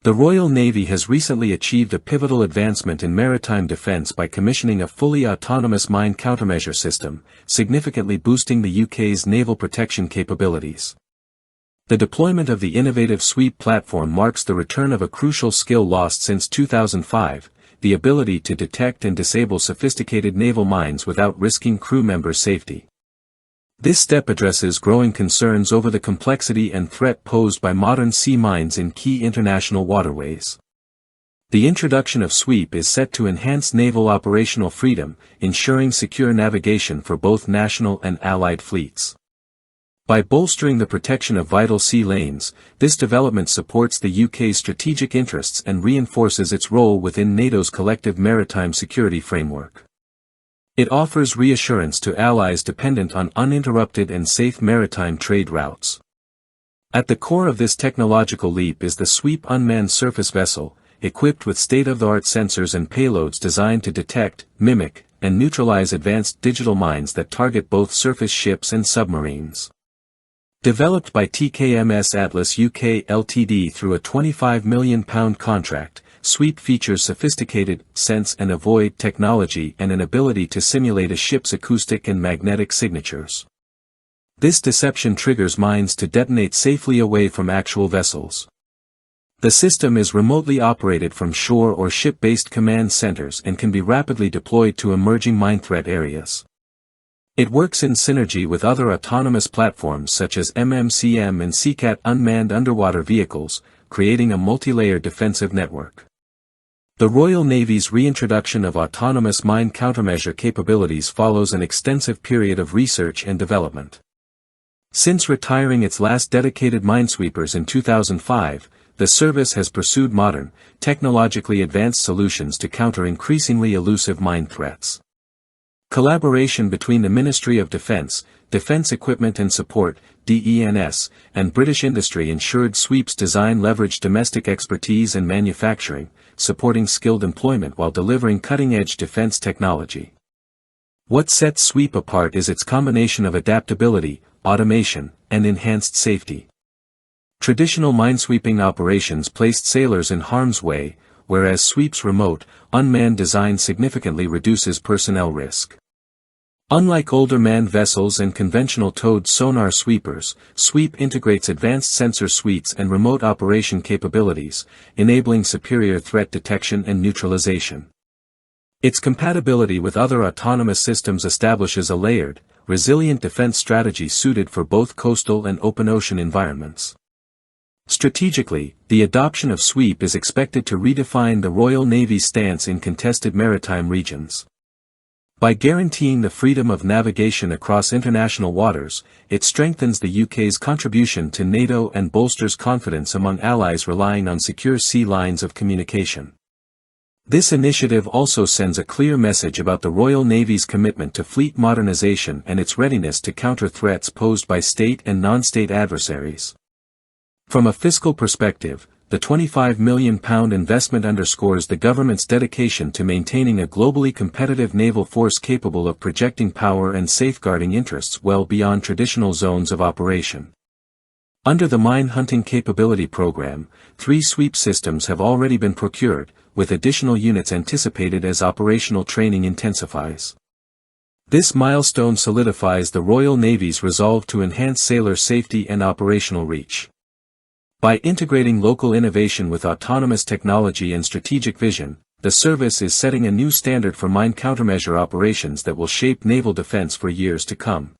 The Royal Navy has recently achieved a pivotal advancement in maritime defence by commissioning a fully autonomous mine countermeasure system, significantly boosting the UK's naval protection capabilities. The deployment of the innovative sweep platform marks the return of a crucial skill lost since 2005, the ability to detect and disable sophisticated naval mines without risking crew members' safety. This step addresses growing concerns over the complexity and threat posed by modern sea mines in key international waterways. The introduction of sweep is set to enhance naval operational freedom, ensuring secure navigation for both national and allied fleets. By bolstering the protection of vital sea lanes, this development supports the UK's strategic interests and reinforces its role within NATO's collective maritime security framework. It offers reassurance to allies dependent on uninterrupted and safe maritime trade routes. At the core of this technological leap is the Sweep unmanned surface vessel, equipped with state-of-the-art sensors and payloads designed to detect, mimic, and neutralize advanced digital mines that target both surface ships and submarines. Developed by TKMS Atlas UK Ltd through a £25 million contract, Sweep features sophisticated sense and avoid technology and an ability to simulate a ship's acoustic and magnetic signatures. This deception triggers mines to detonate safely away from actual vessels. The system is remotely operated from shore or ship-based command centers and can be rapidly deployed to emerging mine threat areas. It works in synergy with other autonomous platforms such as MMCM and SeaCat unmanned underwater vehicles, creating a multi-layered defensive network. The Royal Navy's reintroduction of autonomous mine countermeasure capabilities follows an extensive period of research and development. Since retiring its last dedicated minesweepers in 2005, the service has pursued modern, technologically advanced solutions to counter increasingly elusive mine threats. Collaboration between the Ministry of Defence, Defence Equipment and Support, DENS, and British industry ensured Sweep's design leveraged domestic expertise and manufacturing, supporting skilled employment while delivering cutting-edge defence technology. What sets Sweep apart is its combination of adaptability, automation, and enhanced safety. Traditional minesweeping operations placed sailors in harm's way, whereas Sweep's remote, unmanned design significantly reduces personnel risk. Unlike older manned vessels and conventional towed sonar sweepers, Sweep integrates advanced sensor suites and remote operation capabilities, enabling superior threat detection and neutralization. Its compatibility with other autonomous systems establishes a layered, resilient defense strategy suited for both coastal and open ocean environments. Strategically, the adoption of Sweep is expected to redefine the Royal Navy's stance in contested maritime regions. By guaranteeing the freedom of navigation across international waters, it strengthens the UK's contribution to NATO and bolsters confidence among allies relying on secure sea lines of communication. This initiative also sends a clear message about the Royal Navy's commitment to fleet modernization and its readiness to counter threats posed by state and non-state adversaries. From a fiscal perspective, the £25 million investment underscores the government's dedication to maintaining a globally competitive naval force capable of projecting power and safeguarding interests well beyond traditional zones of operation. Under the Mine Hunting Capability Program, 3 sweep systems have already been procured, with additional units anticipated as operational training intensifies. This milestone solidifies the Royal Navy's resolve to enhance sailor safety and operational reach. By integrating local innovation with autonomous technology and strategic vision, the service is setting a new standard for mine countermeasure operations that will shape naval defense for years to come.